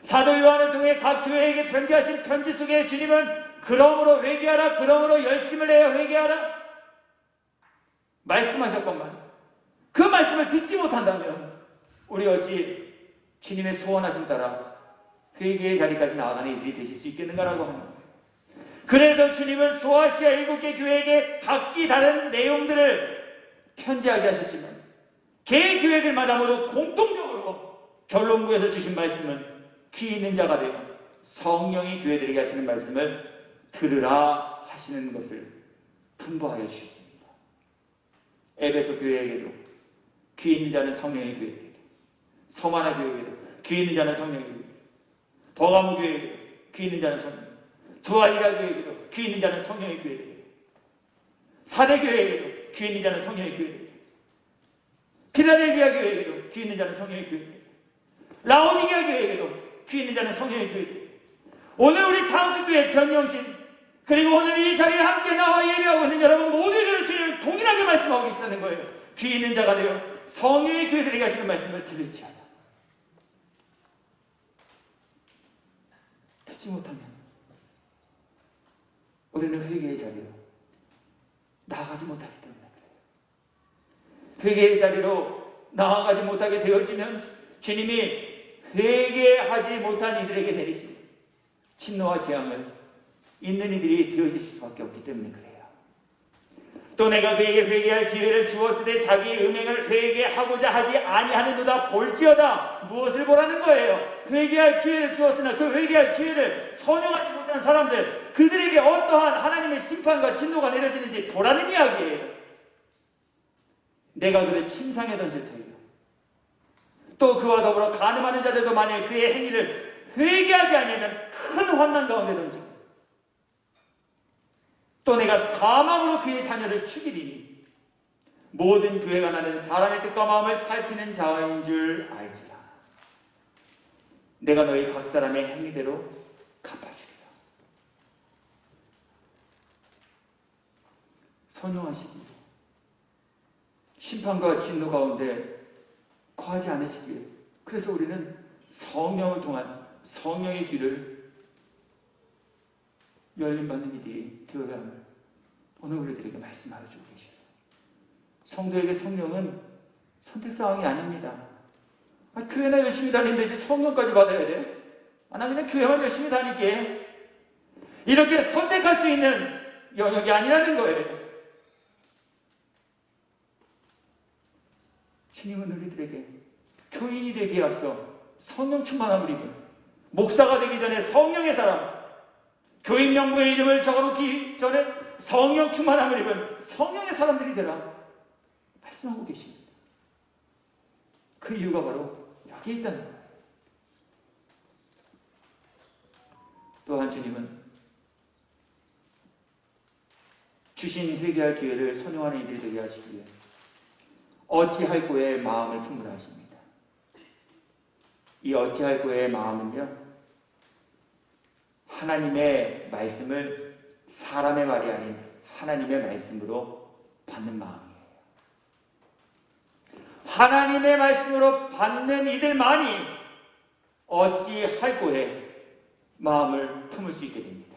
Speaker 1: 사도 요한을 통해 각 교회에게 편지하신 편지 속에 주님은 그러므로 회개하라, 그러므로 열심을 내어 회개하라 말씀하셨건만 그 말씀을 듣지 못한다면 우리 어찌 주님의 소원하심 따라 회개의 자리까지 나아가는 이들이 되실 수 있겠는가라고 하는 거예요. 그래서 주님은 소아시아 7개 교회에게 각기 다른 내용들을 편지하게 하셨지만 개 교회들마다 모두 공통적으로 결론부에서 주신 말씀은 귀 있는 자가 되어 성령이 교회들에게 하시는 말씀을 들으라 하시는 것을 분부하여 주셨습니다. 에베소 교회에게도 귀 있는 자는 성령의 교회에게, 서마나 교회에게도 귀 있는 자는 성령의 교회, 버가모 교회에게도 귀 있는 자는 성령, 두아리라 교회에게도 귀 있는 자는 성령의 교회에게, 사대 교회에게도 귀 있는 자는 성령의 교회에게, 필라델비아 교회에게도 귀 있는 자는 성령의 교회에게, 라오디게아 교회에게도 귀 있는 자는 성령의 교회에게, 오늘 우리 장수교회 변명신 그리고 오늘 이 자리에 함께 나와 예배하고 있는 여러분 모두에게 주님 동일하게 말씀하고 계시다는 거예요. 귀 있는 자가 되어 성령의 교회들에게 하시는 말씀을 들을지어다. 듣지 못하면 우리는 회개의 자리로 나아가지 못하기 때문에 그래요. 회개의 자리로 나아가지 못하게 되어지면 주님이 회개하지 못한 이들에게 내리신 진노와 재앙을 있는 이들이 되어질 수밖에 없기 때문에 그래요. 또 내가 그에게 회개할 기회를 주었을 때 자기 음행을 회개하고자 하지 아니하는도다 볼지어다. 무엇을 보라는 거예요? 회개할 기회를 주었으나 그 회개할 기회를 선용하지 못한 사람들 그들에게 어떠한 하나님의 심판과 진노가 내려지는지 보라는 이야기예요. 내가 그를 침상에 던질 테니까 또 그와 더불어 간음하는 자들도 만일 그의 행위를 회개하지 아니하면 큰 환난 가운데 던지고 또 내가 사망으로 그의 자녀를 죽이리니 모든 교회가 나는 사람의 뜻과 마음을 살피는 자인 줄 알지라. 내가 너희 각 사람의 행위대로 갚아주리라. 선용하시기에 심판과 진노 가운데 거하지 않으시기에 그래서 우리는 성령을 통한 성령의 길을 열림받는 이들이 되어야 함을 오늘 우리들에게 말씀하여 주고 계십니다. 성도에게 성령은 선택사항이 아닙니다. 교회나 열심히 다니는데 이제 성령까지 받아야 돼? 나 그냥 교회만 열심히 다닐게. 이렇게 선택할 수 있는 영역이 아니라는 거예요. 주님은 우리들에게 교인이 되기에 앞서 성령 충만함을 입은 목사가 되기 전에 성령의 사람 교인 명부의 이름을 적어놓기 전에 성령 충만함을 입은 성령의 사람들이 되라 말씀하고 계십니다. 그 이유가 바로 여기에 있다는 거예요. 또한 주님은 주신 회개할 기회를 선용하는 이들이 되게 하시기 위해 어찌할 고의 마음을 품으라 하십니다. 이 어찌할 고의 마음은요 하나님의 말씀을 사람의 말이 아닌 하나님의 말씀으로 받는 마음이에요. 하나님의 말씀으로 받는 이들만이 어찌할 고에 마음을 품을 수 있게 됩니다.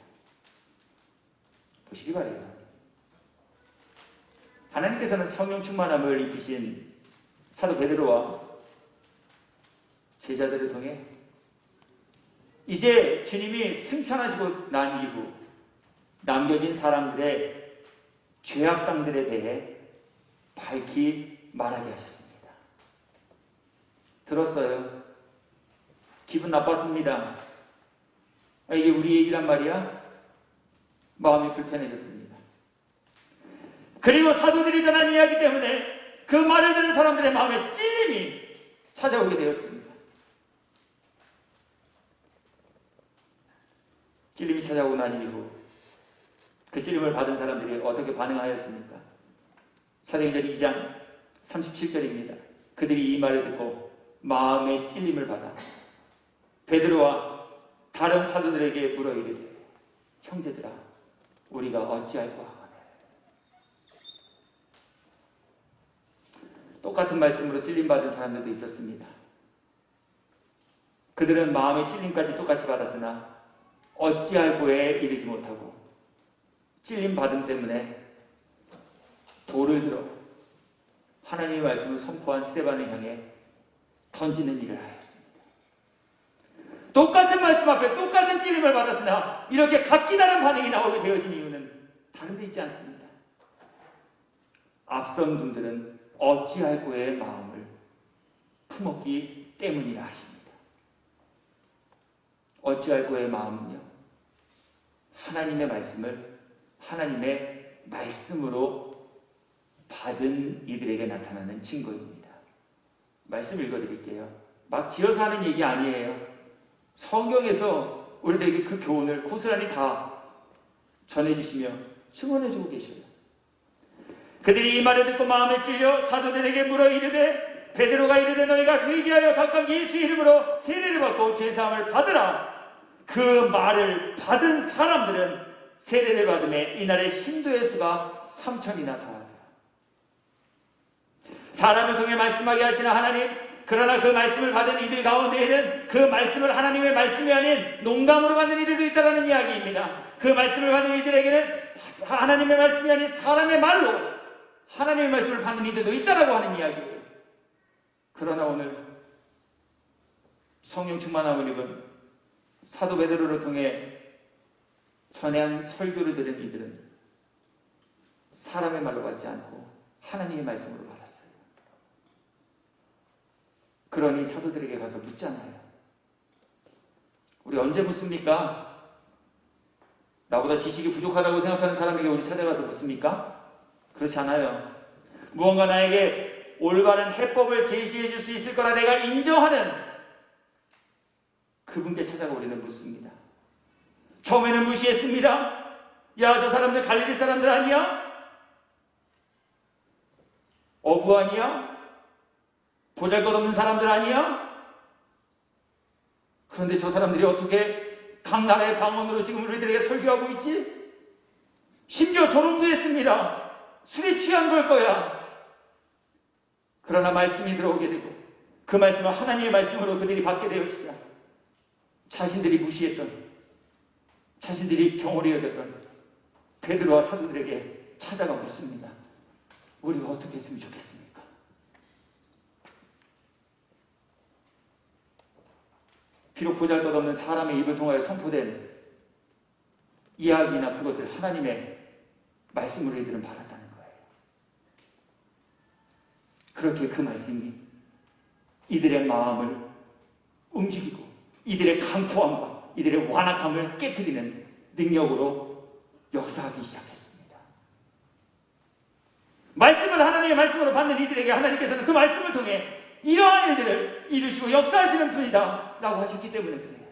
Speaker 1: 보시기 바래요. 하나님께서는 성령 충만함을 입히신 사도 베드로와 제자들을 통해 이제 주님이 승천하시고 난 이후 남겨진 사람들의 죄악상들에 대해 밝히 말하게 하셨습니다. 들었어요? 기분 나빴습니다. 이게 우리 얘기란 말이야? 마음이 불편해졌습니다. 그리고 사도들이 전한 이야기 때문에 그 말을 듣는 사람들의 마음에 찔림이 찾아오게 되었습니다. 찔림이 찾아오고 난 이후 그 찔림을 받은 사람들이 어떻게 반응하였습니까? 사도행전 2장 37절입니다. 그들이 이 말을 듣고 마음의 찔림을 받아 베드로와 다른 사도들에게 물어 이르되 형제들아 우리가 어찌할까 하거늘. 똑같은 말씀으로 찔림받은 사람들도 있었습니다. 그들은 마음의 찔림까지 똑같이 받았으나 어찌할꼬에 이르지 못하고 찔림받음 때문에 돌을 들어 하나님의 말씀을 선포한 스데반을 향해 던지는 일을 하였습니다. 똑같은 말씀 앞에 똑같은 찔림을 받았으나 이렇게 각기 다른 반응이 나오게 되어진 이유는 다른 데 있지 않습니다. 앞선 분들은 어찌할꼬의 마음을 품었기 때문이라 하십니다. 어찌할꼬의 마음은요, 하나님의 말씀을 하나님의 말씀으로 받은 이들에게 나타나는 증거입니다. 말씀 읽어드릴게요. 막 지어서 하는 얘기 아니에요. 성경에서 우리들에게 그 교훈을 고스란히 다 전해주시며 증언해주고 계셔요. 그들이 이 말을 듣고 마음에 찔려 사도들에게 물어 이르되 베드로가 이르되 너희가 회개하여 각각 예수 이름으로 세례를 받고 죄사함을 받으라. 그 말을 받은 사람들은 세례를 받음에 이날의 신도의 수가 3,000이나 더하더라. 사람을 통해 말씀하게 하시는 하나님, 그러나 그 말씀을 받은 이들 가운데에는 그 말씀을 하나님의 말씀이 아닌 농담으로 받는 이들도 있다는 이야기입니다. 그 말씀을 받은 이들에게는 하나님의 말씀이 아닌 사람의 말로 하나님의 말씀을 받는 이들도 있다라고 하는 이야기예요. 그러나 오늘 성령 충만함을 입은 사도 베드로를 통해 전한 설교를 들은 이들은 사람의 말로 받지 않고 하나님의 말씀으로 받았어요. 그러니 사도들에게 가서 묻잖아요. 우리 언제 묻습니까? 나보다 지식이 부족하다고 생각하는 사람에게 우리 찾아가서 묻습니까? 그렇지 않아요. 무언가 나에게 올바른 해법을 제시해 줄 수 있을 거라 내가 인정하는 그분께 찾아가 우리는 묻습니다. 처음에는 무시했습니다. 야, 저 사람들 갈릴리 사람들 아니야? 어부 아니야? 보잘것없는 사람들 아니야? 그런데 저 사람들이 어떻게 각 나라의 방언으로 지금 우리들에게 설교하고 있지? 심지어 조롱도 했습니다. 술에 취한 걸 거야. 그러나 말씀이 들어오게 되고 그 말씀을 하나님의 말씀으로 그들이 받게 되어지자 자신들이 무시했던, 자신들이 경홀히 여겼던 베드로와 사도들에게 찾아가 묻습니다. 우리가 어떻게 했으면 좋겠습니까? 비록 보잘것없는 사람의 입을 통하여 선포된 이야기나 그것을 하나님의 말씀으로 이들은 받았다는 거예요. 그렇게 그 말씀이 이들의 마음을 움직이고 이들의 강포함과 이들의 완악함을 깨트리는 능력으로 역사하기 시작했습니다. 말씀을 하나님의 말씀으로 받는 이들에게 하나님께서는 그 말씀을 통해 이러한 일들을 이루시고 역사하시는 분이다 라고 하셨기 때문에 그래요.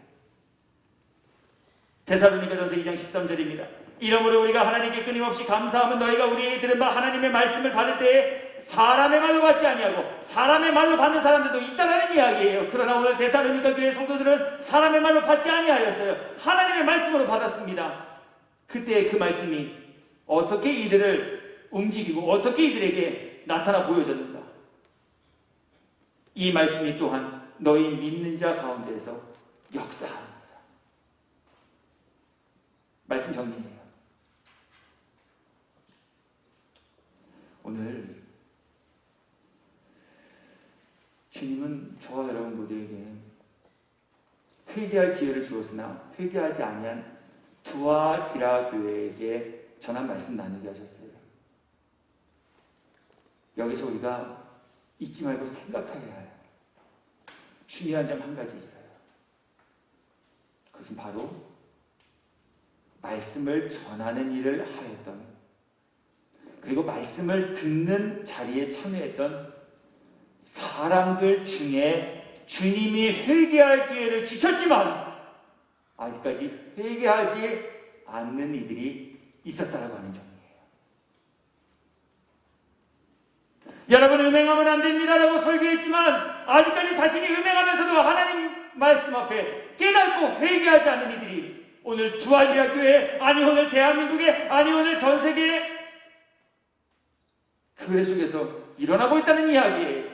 Speaker 1: 데살로니가전서 2장 13절입니다. 이러므로 우리가 하나님께 끊임없이 감사하면 너희가 우리에게 들은 바 하나님의 말씀을 받을 때에 사람의 말로 받지 아니하고 사람의 말로 받는 사람들도 있다는 이야기예요. 그러나 오늘 데살로니가 교회 성도들은 사람의 말로 받지 아니하였어요. 하나님의 말씀으로 받았습니다. 그때 그 말씀이 어떻게 이들을 움직이고 어떻게 이들에게 나타나 보여졌는가? 이 말씀이 또한 너희 믿는 자 가운데에서 역사합니다. 말씀 정리해요. 오늘 주님은 저와 여러분 모두에게 회개할 기회를 주었으나 회개하지 아니한 두아디라 교회에게 전한 말씀 나누게 하셨어요. 여기서 우리가 잊지 말고 생각해야 할 중요한 점 한 가지 있어요. 그것은 바로 말씀을 전하는 일을 하였던, 그리고 말씀을 듣는 자리에 참여했던 사람들 중에 주님이 회개할 기회를 주셨지만 아직까지 회개하지 않는 이들이 있었다라고 하는 점이에요. 여러분, 음행하면 안 됩니다라고 설교했지만 아직까지 자신이 음행하면서도 하나님 말씀 앞에 깨닫고 회개하지 않는 이들이 오늘 두아디라 교회, 아니 오늘 대한민국에, 아니 오늘 전 세계에 교회 속에서 일어나고 있다는 이야기예요.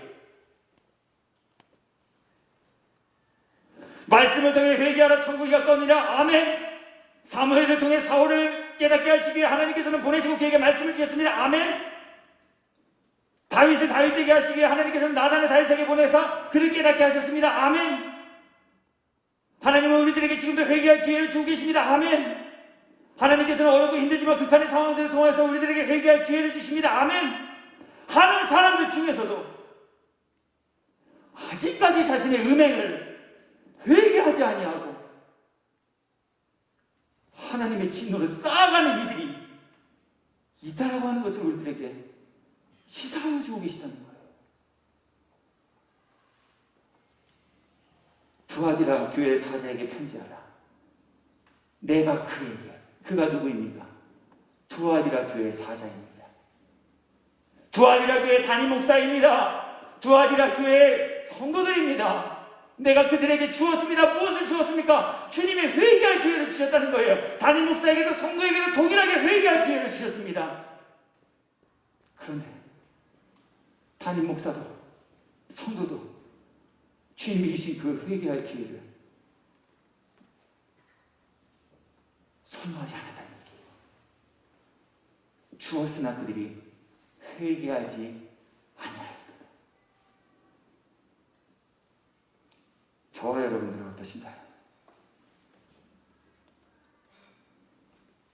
Speaker 1: 말씀을 통해 회개하라, 천국이 가까우니라. 아멘. 사무엘을 통해 사울을 깨닫게 하시기 위해 하나님께서는 보내시고 그에게 말씀을 주셨습니다. 아멘. 다윗을 다윗되게 하시기 위해 하나님께서는 나단을 다윗에게 보내서 그를 깨닫게 하셨습니다. 아멘. 하나님은 우리들에게 지금도 회개할 기회를 주고 계십니다. 아멘. 하나님께서는 어렵고 힘들지만 극한의 상황들을 통해서 우리들에게 회개할 기회를 주십니다. 아멘. 하는 사람들 중에서도 아직까지 자신의 음행을 회개하지 아니하고 하나님의 진노를 쌓아가는 이들이 있다라고 하는 것을 우리들에게 시사하여 주고 계시다는 거예요. 두아디라 교회 사자에게 편지하라. 내가 그에게, 그가 누구입니까? 두아디라 교회 사자입니다. 두아디라 교회 담임 목사입니다. 두아디라 교회 성도들입니다. 내가 그들에게 주었습니다. 무엇을 주었습니까? 주님이 회개할 기회를 주셨다는 거예요. 담임 목사에게도 성도에게도 동일하게 회개할 기회를 주셨습니다. 그런데 담임 목사도 성도도 주님이 주신 그 회개할 기회를 선호하지 않았다는 얘기예요. 주었으나 그들이 회개하지 아니하였다. 저와 여러분들은 어떠신가요?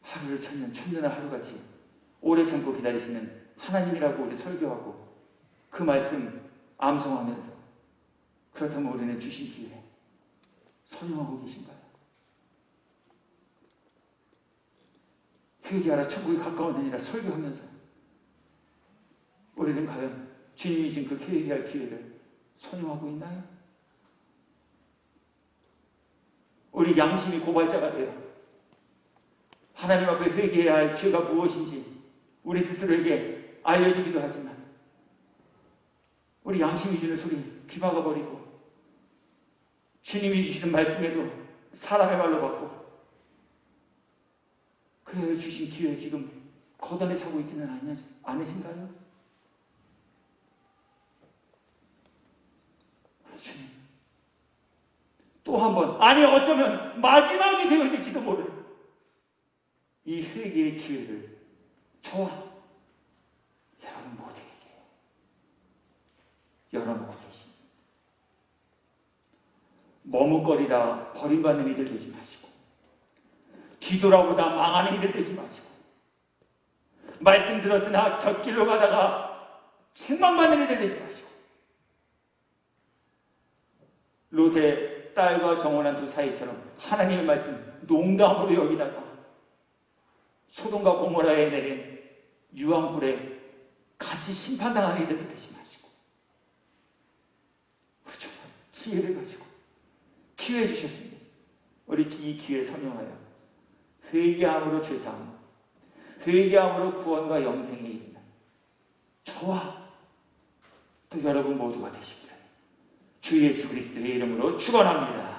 Speaker 1: 하루를 천년을 하루같이 오래 참고 기다리시는 하나님이라고 우리 설교하고 그 말씀 암송하면서, 그렇다면 우리는 주신 기회 선용하고 계신가요? 회개하라, 천국이 가까우니라 설교하면서 우리는 과연 주님이 주신 그 회개할 기회를 선용하고 있나요? 우리 양심이 고발자가 되어 하나님 앞에 회개해야 할 죄가 무엇인지 우리 스스로에게 알려주기도 하지만 우리 양심이 주는 소리 귀 막아버리고 주님이 주시는 말씀에도 사람의 말로 받고 그래야 주신 기회 지금 거덜내 차고 있지는 않으신가요? 주님, 또 한 번, 아니 어쩌면 마지막이 되어질지도 모를 이 회개의 기회를 저와 여러분 모두에게 열어놓고 계십니다. 머뭇거리다 버림받는 이들 되지 마시고, 뒤돌아보다 망하는 이들 되지 마시고, 말씀 들었으나 곁길로 가다가 책망받는 이들 되지 마시고, 롯의 딸과 정혼한 두 사이처럼 하나님의 말씀 농담으로 여기다가 소돔과 고모라에 내린 유황불에 같이 심판당하는 이들 되지 마시고, 우리 정말 지혜를 가지고 기회 주셨습니다. 우리 이 기회 선용하여 회개함으로 죄사함, 회개함으로 구원과 영생에 이르는 저와 또 여러분 모두가 되시기를 주 예수 그리스도의 이름으로 축원합니다.